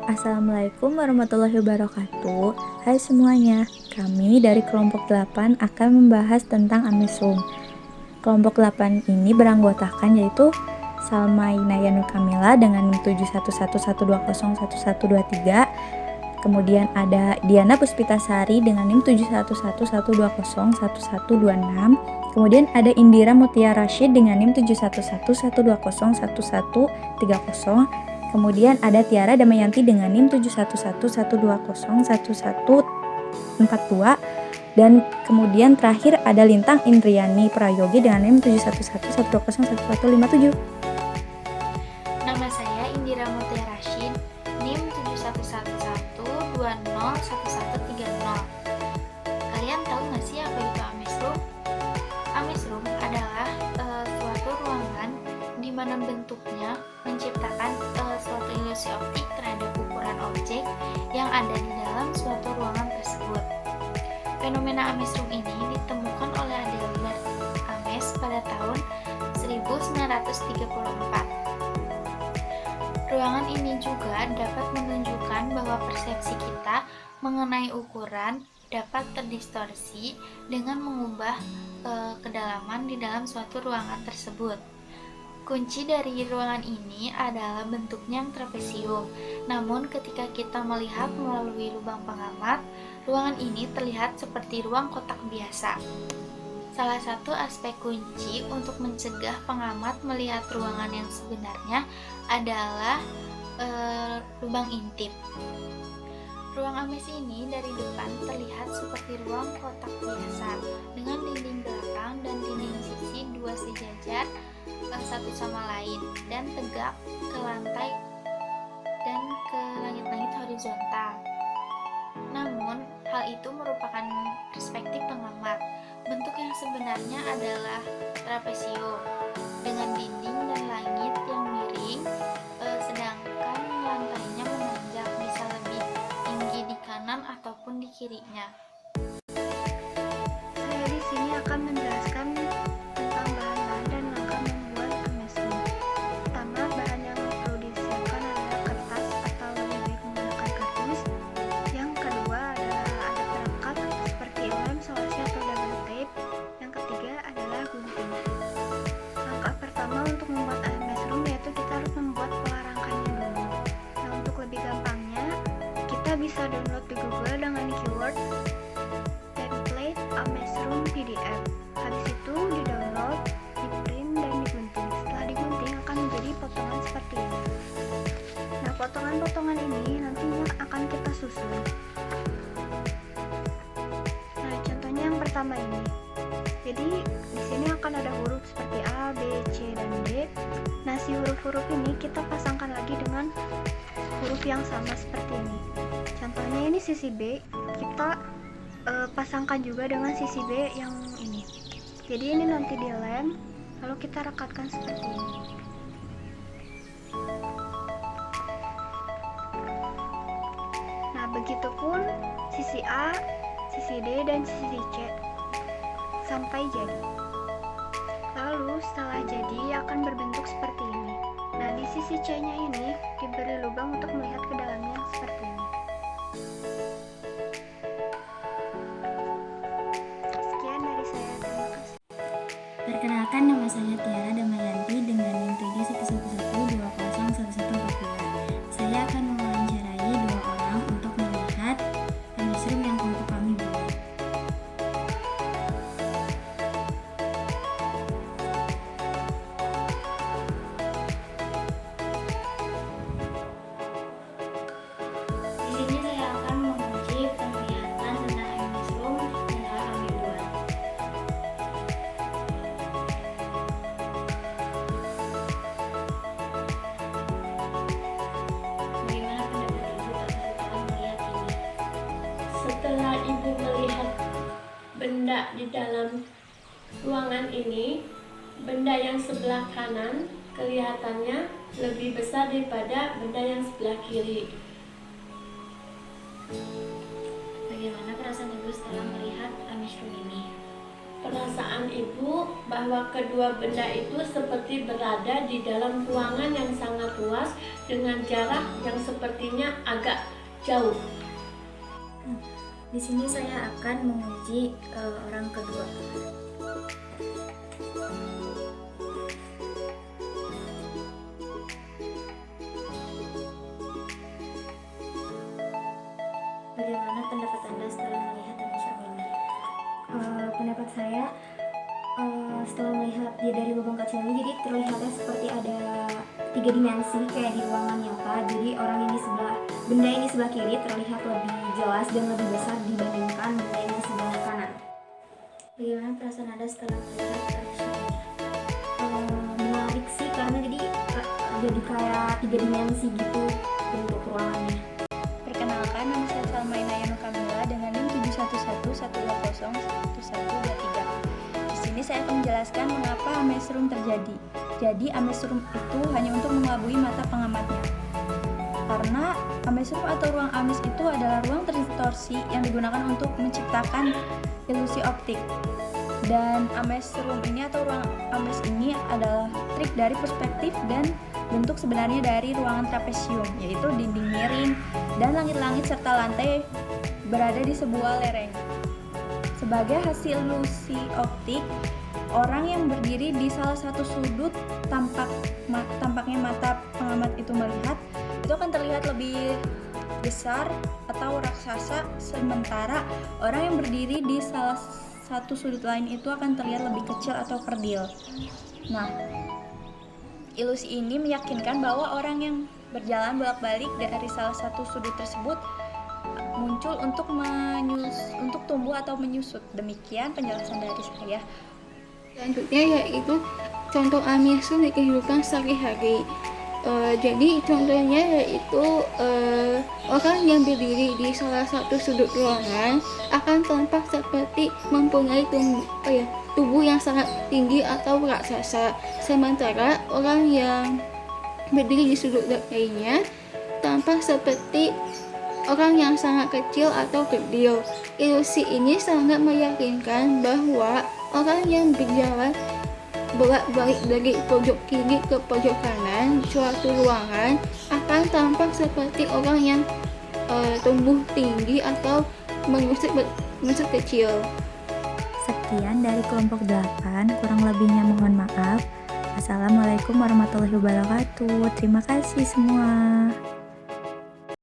Assalamualaikum warahmatullahi wabarakatuh. Hai semuanya, kami dari kelompok 8 akan membahas tentang Amesum. Kelompok 8 ini beranggotakan yaitu Salma Inayanu Kamila dengan NIM 71112011123. Kemudian ada Diana Puspitasari dengan NIM 71112011126. Kemudian ada Indira Mutia Rashid dengan NIM 71112011130. Kemudian ada Tiara Damayanti dengan NIM 71112011142. Dan kemudian terakhir ada Lintang Indriani Prayogi dengan NIM 71112011157. Nama saya Indira Mutia Rashid, NIM 71112011130. Kalian tahu nggak sih apa itu Amesroom? Amesroom adalah suatu ruangan di mana bentuknya menciptakan suatu ilusi optik terhadap ukuran objek yang ada di dalam suatu ruangan tersebut. Fenomena Amesroom ini ditemukan oleh Adelbert Ames pada tahun 1934. Ruangan ini juga dapat menunjukkan bahwa persepsi kita mengenai ukuran dapat terdistorsi dengan mengubah kedalaman di dalam suatu ruangan tersebut. Kunci dari ruangan ini adalah bentuknya yang trapesium. Namun ketika kita melihat melalui lubang pengamat, ruangan ini terlihat seperti ruang kotak biasa. Salah satu aspek kunci untuk mencegah pengamat melihat ruangan yang sebenarnya adalah lubang intip. Ruang Ames ini dari depan terlihat seperti ruang kotak biasa dengan dinding belakang dan dinding sisi dua sejajar satu sama lain dan tegak ke lantai dan ke langit-langit horizontal. Namun, hal itu merupakan perspektif pengamat. Bentuk yang sebenarnya adalah trapesium dengan dinding dan langit yang miring, sedangkan lantainya menanjak, bisa lebih tinggi di kanan ataupun di kirinya. Saya di sini akan menjelaskan tentang bahan-bahan dan langkah membuat Amesroom. Pertama, bahan yang perlu disiapkan adalah kertas atau lebih baik menggunakan kardus. Yang kedua adalah ada perangkat seperti lem, solasi atau double tape. Yang ketiga adalah gunting. Langkah pertama untuk membuat Amesroom yaitu kita harus membuat pola rangkanya dulu. Nah, untuk lebih gampangnya, kita bisa download di Google dengan keyword template Amesroom PDF. Habis itu di-download, di-print, dan digunting. Setelah digunting akan menjadi potongan seperti ini. Nah, potongan-potongan ini nantinya akan kita susun. Nah, contohnya yang pertama ini. Jadi, di sini akan ada huruf seperti A, B, C, dan D. Nah, si huruf-huruf ini kita pasangkan lagi dengan huruf yang sama seperti ini. Contohnya ini sisi B, kita pasangkan juga dengan sisi B yang ini. Jadi ini nanti dilem, lalu kita rekatkan seperti ini. Nah, begitupun sisi A, sisi D, dan sisi C sampai jadi. Lalu setelah jadi akan berbentuk seperti ini. Nah, di sisi C-nya ini diberi lubang untuk melihat ke dalamnya seperti ini. Sekian dari saya, terima kasih. Perkenalkan, nama saya Tiara Damayanti dengan NIM 71112011142. Saya akan mewawancarai dua orang untuk melihat Amesroom yang kelompok kami buat. Di sini saya akan menguji penglihatan tentang Amesroom yang telah kami buat. Bagaimana pendapat Ibu setelah melihat ini? Setelah Ibu melihat benda di dalam ruangan ini, benda yang sebelah kanan kelihatannya lebih besar daripada benda yang sebelah kiri. Bagaimana perasaan Ibu setelah melihat Amesroom ini? perasaan ibu bahwa kedua benda itu seperti berada di dalam ruangan yang sangat luas dengan jarak yang sepertinya agak jauh. Di sini saya akan menguji orang kedua. Bagaimana pendapat Anda setelah melihat amesom ini? Pendapat saya setelah melihat dia dari lubang kecil ini, jadi terlihatnya seperti ada 3 dimensi kayak di ruangan nyata. Jadi benda ini sebelah kiri terlihat lebih jelas dan lebih besar dibandingkan benda yang sebelah kanan. Bagaimana perasaan Anda setelah melihat amesom ini? Menarik sih, karena jadi kayak 3 dimensi gitu bentuk ruangannya. Perkenalkan, nama saya Salma Inayanu Kamila dengan NIM 711201123. Di sini saya akan menjelaskan mengapa amesom terjadi. Jadi, amesom itu hanya untuk mengelabui mata pengamatnya. Karena amesom atau ruang ames itu adalah ruang terdistorsi yang digunakan untuk menciptakan ilusi optik. Dan amesom ini atau ruang ames ini adalah trik dari perspektif dan bentuk sebenarnya dari ruangan trapesium, yaitu dinding miring dan langit-langit serta lantai berada di sebuah lereng. Sebagai hasil ilusi optik, orang yang berdiri di salah satu sudut tampaknya mata pengamat itu melihat itu akan terlihat lebih besar atau raksasa, sementara orang yang berdiri di salah satu sudut lain itu akan terlihat lebih kecil atau kerdil. Nah, ilusi ini meyakinkan bahwa orang yang berjalan bolak-balik dari salah satu sudut tersebut muncul untuk tumbuh atau menyusut. Demikian penjelasan dari saya. Selanjutnya yaitu contoh amesom di kehidupan sehari-hari. Jadi contohnya yaitu orang yang berdiri di salah satu sudut ruangan akan tampak seperti mempunyai tubuh yang sangat tinggi atau raksasa, sementara orang yang berdiri di sudut lainnya tampak seperti orang yang sangat kecil atau kerdil. Ilusi ini sangat meyakinkan bahwa orang yang berjalan bolak-balik dari pojok kiri ke pojok kanan suatu ruangan akan tampak seperti orang yang tumbuh tinggi atau mengusut kecil. Sekian dari kelompok 8, kurang lebihnya mohon maaf. Assalamualaikum warahmatullahi wabarakatuh. Terima kasih semua.